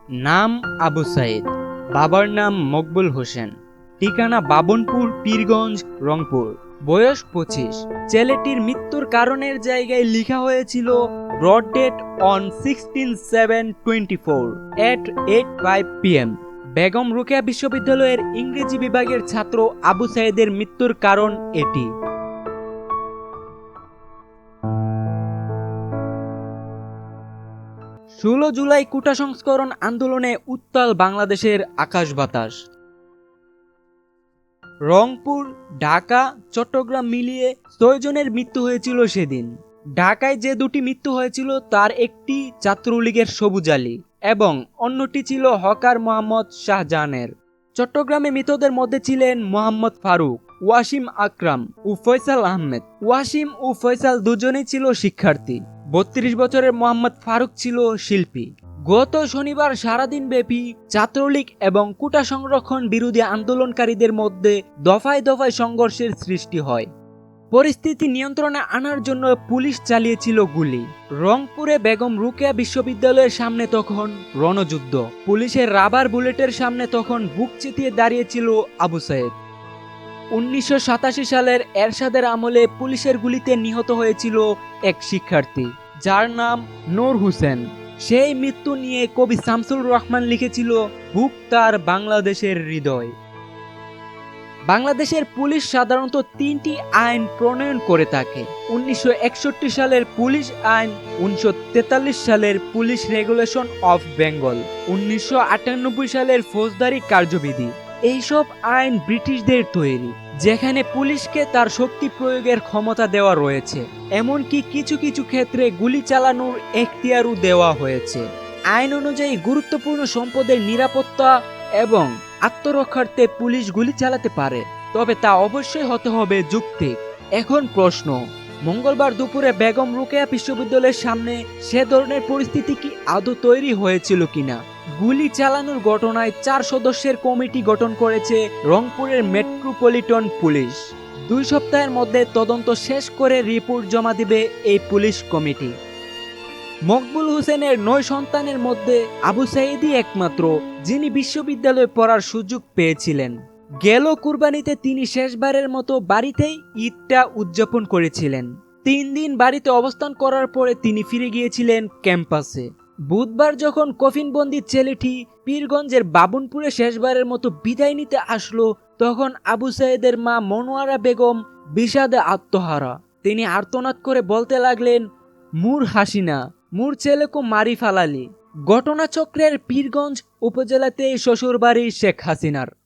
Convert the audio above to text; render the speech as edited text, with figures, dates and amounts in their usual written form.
নাম আবু সাইদ, বাবার নাম মকবুল হোসেন, ঠিকানা বাবনপুর, পীরগঞ্জ, রংপুর। বয়স 25। ছেলেটির মৃত্যুর কারণের জায়গায় লেখা হয়েছিল broad date on 16/7/24 at 8:05 PM। Begum Rokeya বিশ্ববিদ্যালয়ের ইংরেজি বিভাগের ছাত্র আবু সাইদের মৃত্যুর কারণ এটি। 16 জুলাই কোটা সংস্করণ আন্দোলনে উত্তাল বাংলাদেশের আকাশ বাতাস। রংপুর, ঢাকা, চট্টগ্রাম মিলিয়ে 6 জনের মৃত্যু হয়েছিল সেদিন। ঢাকায় যে দুটি মৃত্যু হয়েছিল তার একটি ছাত্রলীগের সবুজ আলী এবং অন্যটি ছিল হকার মোহাম্মদ শাহজাহানের। চট্টগ্রামে মৃতদের মধ্যে ছিলেন মোহাম্মদ ফারুক, ওয়াসিম আকরাম ও ফয়সাল আহমেদ। ওয়াসিম ও ফয়সাল দুজনেই ছিল শিক্ষার্থী। 32 বছরের মোহাম্মদ ফারুক ছিল শিল্পী। গত শনিবার সারাদিন ব্যাপী ছাত্রলীগ এবং কোটা সংরক্ষণ বিরোধী আন্দোলনকারীদের মধ্যে দফায় দফায় সংঘর্ষের সৃষ্টি হয়। পরিস্থিতি নিয়ন্ত্রণে আনার জন্য পুলিশ চালিয়েছিল গুলি। রংপুরে বেগম রোকেয়া বিশ্ববিদ্যালয়ের সামনে তখন রণযুদ্ধ। পুলিশের রাবার বুলেটের সামনে তখন বুক চিতিয়ে দাঁড়িয়েছিল আবু সাইদ। 1987 সালের এরশাদের আমলে পুলিশের গুলিতে নিহত হয়েছিল এক শিক্ষার্থী, যার নাম নূর হোসেন। সেই মৃত্যু নিয়ে কবি শামসুর রহমান লিখেছিল, বুক তার বাংলাদেশের হৃদয়। বাংলাদেশের পুলিশ সাধারণত 3টি আইন প্রণয়ন করে থাকে: 1961 সালের পুলিশ আইন, 1943 সালের পুলিশ রেগুলেশন অফ বেঙ্গল, 1998 সালের ফৌজদারি কার্যবিধি। এইসব আইন ব্রিটিশদের তৈরি, যেখানে পুলিশকে তার শক্তি প্রয়োগের ক্ষমতা দেওয়া রয়েছে। এমনকি কিছু কিছু ক্ষেত্রে গুলি চালানোর এখতিয়ারও দেওয়া হয়েছে। আইন অনুযায়ী গুরুত্বপূর্ণ সম্পদের নিরাপত্তা এবং আত্মরক্ষার্থে পুলিশ গুলি চালাতে পারে, তবে তা অবশ্যই হতে হবে যৌক্তিক। এখন প্রশ্ন, মঙ্গলবার দুপুরে বেগম রোকেয়া বিশ্ববিদ্যালয়ের সামনে সে ধরনের পরিস্থিতি কি আদৌ তৈরি হয়েছিল কিনা? গুলি চালানোর ঘটনায় 4 সদস্যের কমিটি গঠন করেছে রংপুরের মেট্রোপলিটন পুলিশ। 2 সপ্তাহের মধ্যে তদন্ত শেষ করে রিপোর্ট জমা দিবে এই পুলিশ কমিটি। মকবুল হোসেনের 9 সন্তানের মধ্যে আবু সাইদই একমাত্র যিনি বিশ্ববিদ্যালয়ে পড়ার সুযোগ পেয়েছিলেন। গেল কুরবানিতে তিনি শেষবারের মতো বাড়িতেই ঈদটা উদযাপন করেছিলেন। 3 দিন বাড়িতে অবস্থান করার পরে তিনি ফিরে গিয়েছিলেন ক্যাম্পাসে। বুধবার যখন কফিনবন্দি ছেলেটি পীরগঞ্জের বাবনপুরে শেষবারের মতো বিদায় নিতে আসলো, তখন আবু সাইদের মা মনোয়ারা বেগম বিষাদে আত্মহারা। তিনি আর্তনাদ করে বলতে লাগলেন, মুর হাসিনা, মুর ছেলেকে মারি ফালালি। ঘটনাচক্রের পীরগঞ্জ উপজেলাতে শ্বশুরবাড়ি শেখ হাসিনার।